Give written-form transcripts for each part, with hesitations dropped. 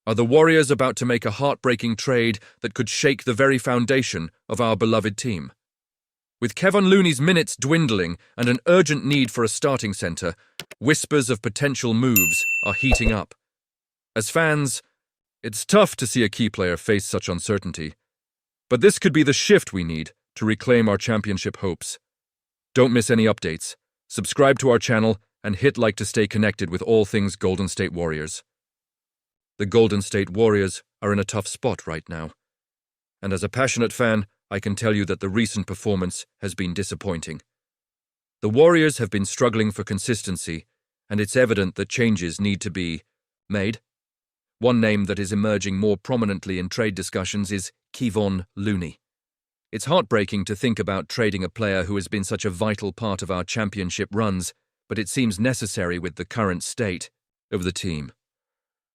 Are the Warriors about to make a heartbreaking trade that could shake the very foundation of our beloved team? With Kevon Looney's minutes dwindling and an urgent need for a starting center, whispers of potential moves are heating up. As fans, it's tough to see a key player face such uncertainty. But this could be the shift we need to reclaim our championship hopes. Don't miss any updates. Subscribe to our channel and hit like to stay connected with all things Golden State Warriors. The Golden State Warriors are in a tough spot right now. And as a passionate fan, I can tell you that the recent performance has been disappointing. The Warriors have been struggling for consistency, and it's evident that changes need to be made. One name that is emerging more prominently in trade discussions is Kevon Looney. It's heartbreaking to think about trading a player who has been such a vital part of our championship runs, but it seems necessary with the current state of the team.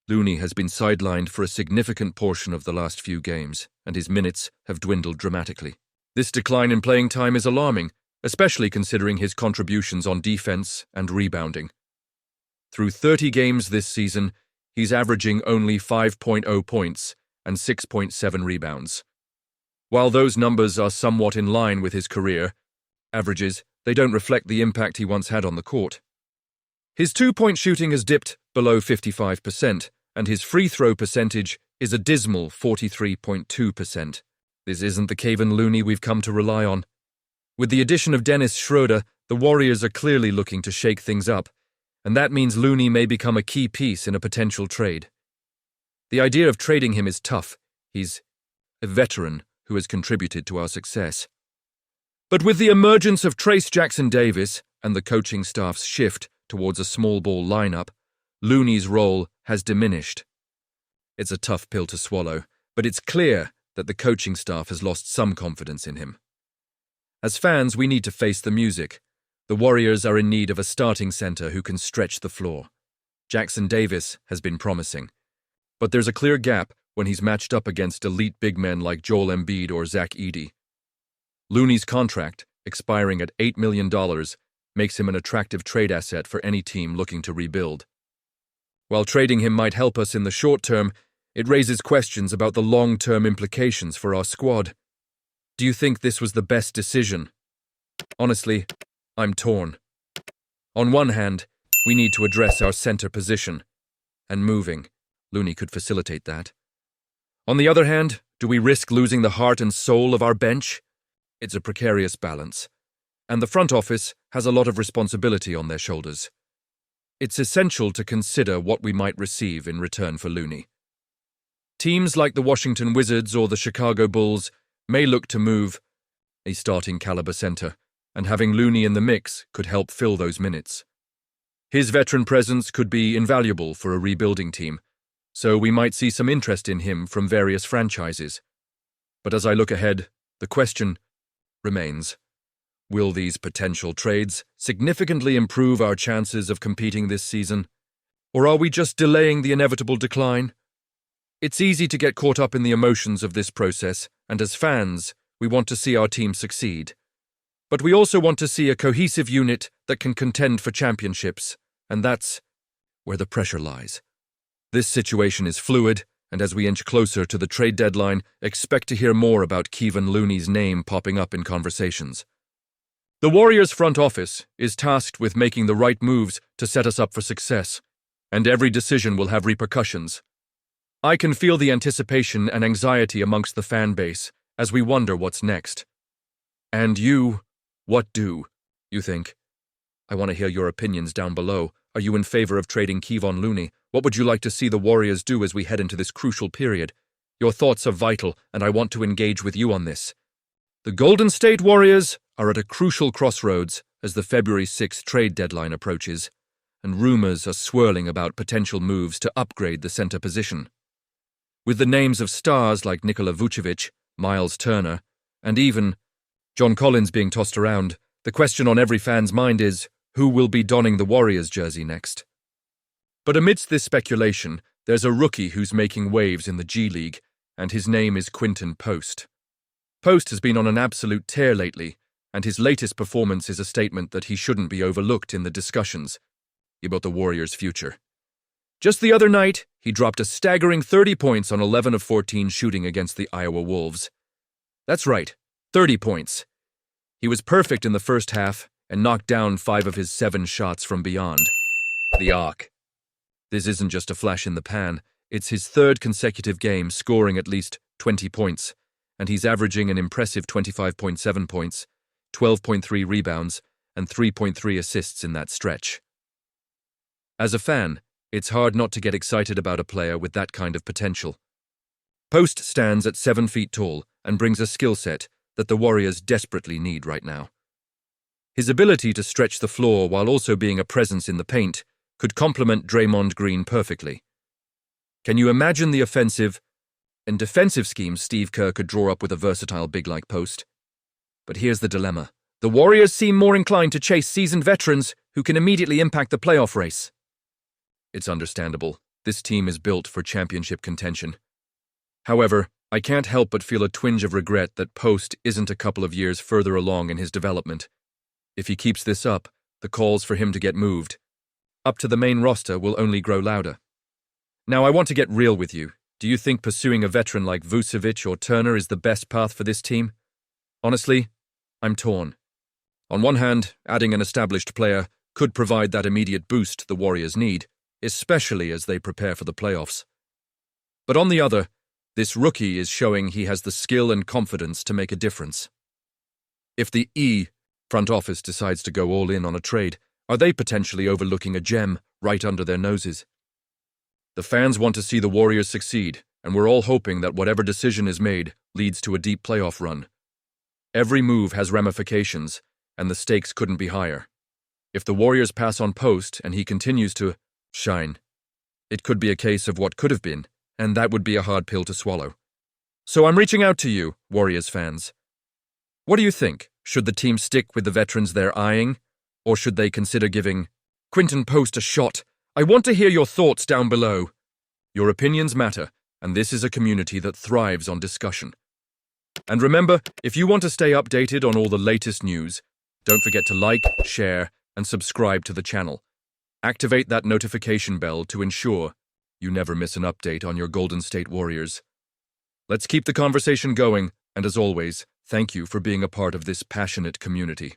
Looney has been sidelined for a significant portion of the last few games, and his minutes have dwindled dramatically. This decline in playing time is alarming, especially considering his contributions on defense and rebounding. Through 30 games this season, he's averaging only 5.0 points and 6.7 rebounds. While those numbers are somewhat in line with his career averages, they don't reflect the impact he once had on the court. His two-point shooting has dipped below 55%, and his free throw percentage is a dismal 43.2%. This isn't the Kevon Looney we've come to rely on. With the addition of Dennis Schroeder, the Warriors are clearly looking to shake things up, and that means Looney may become a key piece in a potential trade. The idea of trading him is tough. He's a veteran who has contributed to our success. But with the emergence of Trayce Jackson-Davis and the coaching staff's shift towards a small ball lineup, Looney's role has diminished. It's a tough pill to swallow, but it's clear that the coaching staff has lost some confidence in him. As fans, we need to face the music. The Warriors are in need of a starting center who can stretch the floor. Jackson-Davis has been promising, but there's a clear gap when he's matched up against elite big men like Joel Embiid or Zach Edey. Looney's contract, expiring at $8 million, makes him an attractive trade asset for any team looking to rebuild. While trading him might help us in the short term, it raises questions about the long-term implications for our squad. Do you think this was the best decision? Honestly, I'm torn. On one hand, we need to address our center position, and moving Looney could facilitate that. On the other hand, do we risk losing the heart and soul of our bench? It's a precarious balance, and the front office has a lot of responsibility on their shoulders. It's essential to consider what we might receive in return for Looney. Teams like the Washington Wizards or the Chicago Bulls may look to move a starting caliber center, and having Looney in the mix could help fill those minutes. His veteran presence could be invaluable for a rebuilding team, so we might see some interest in him from various franchises. But as I look ahead, the question remains: will these potential trades significantly improve our chances of competing this season? Or are we just delaying the inevitable decline? It's easy to get caught up in the emotions of this process, and as fans, we want to see our team succeed. But we also want to see a cohesive unit that can contend for championships, and that's where the pressure lies. This situation is fluid, and as we inch closer to the trade deadline, expect to hear more about Kevon Looney's name popping up in conversations. The Warriors' front office is tasked with making the right moves to set us up for success, and every decision will have repercussions. I can feel the anticipation and anxiety amongst the fan base as we wonder what's next. And you, what do you think? I want to hear your opinions down below. Are you in favor of trading Kevon Looney? What would you like to see the Warriors do as we head into this crucial period? Your thoughts are vital, and I want to engage with you on this. The Golden State Warriors are at a crucial crossroads as the February 6th trade deadline approaches, and rumors are swirling about potential moves to upgrade the center position. With the names of stars like Nikola Vucevic, Miles Turner, and even John Collins being tossed around, the question on every fan's mind is, who will be donning the Warriors jersey next? But amidst this speculation, there's a rookie who's making waves in the G League, and his name is Quinton Post. Post has been on an absolute tear lately, and his latest performance is a statement that he shouldn't be overlooked in the discussions about the Warriors' future. Just the other night, he dropped a staggering 30 points on 11 of 14 shooting against the Iowa Wolves. That's right, 30 points. He was perfect in the first half and knocked down 5 of his 7 shots from beyond the arc. This isn't just a flash in the pan, it's his 3rd consecutive game scoring at least 20 points, and he's averaging an impressive 25.7 points, 12.3 rebounds, and 3.3 assists in that stretch. As a fan, it's hard not to get excited about a player with that kind of potential. Post stands at 7 feet tall and brings a skill set that the Warriors desperately need right now. His ability to stretch the floor while also being a presence in the paint could complement Draymond Green perfectly. Can you imagine the offensive and defensive schemes Steve Kerr could draw up with a versatile big like Post? But here's the dilemma. The Warriors seem more inclined to chase seasoned veterans who can immediately impact the playoff race. It's understandable. This team is built for championship contention. However, I can't help but feel a twinge of regret that Post isn't a couple of years further along in his development. If he keeps this up, the calls for him to get moved up to the main roster will only grow louder. Now, I want to get real with you. Do you think pursuing a veteran like Vucevic or Turner is the best path for this team? Honestly, I'm torn. On one hand, adding an established player could provide that immediate boost the Warriors need, especially as they prepare for the playoffs. But on the other, this rookie is showing he has the skill and confidence to make a difference. If the front office decides to go all in on a trade, are they potentially overlooking a gem right under their noses? The fans want to see the Warriors succeed, and we're all hoping that whatever decision is made leads to a deep playoff run. Every move has ramifications, and the stakes couldn't be higher. If the Warriors pass on Post and he continues to shine, it could be a case of what could have been, and that would be a hard pill to swallow. So I'm reaching out to you, Warriors fans. What do you think? Should the team stick with the veterans they're eyeing, or should they consider giving Quinton Post a shot? I want to hear your thoughts down below. Your opinions matter, and this is a community that thrives on discussion. And remember, if you want to stay updated on all the latest news, don't forget to like, share, and subscribe to the channel. Activate that notification bell to ensure you never miss an update on your Golden State Warriors. Let's keep the conversation going, and as always, thank you for being a part of this passionate community.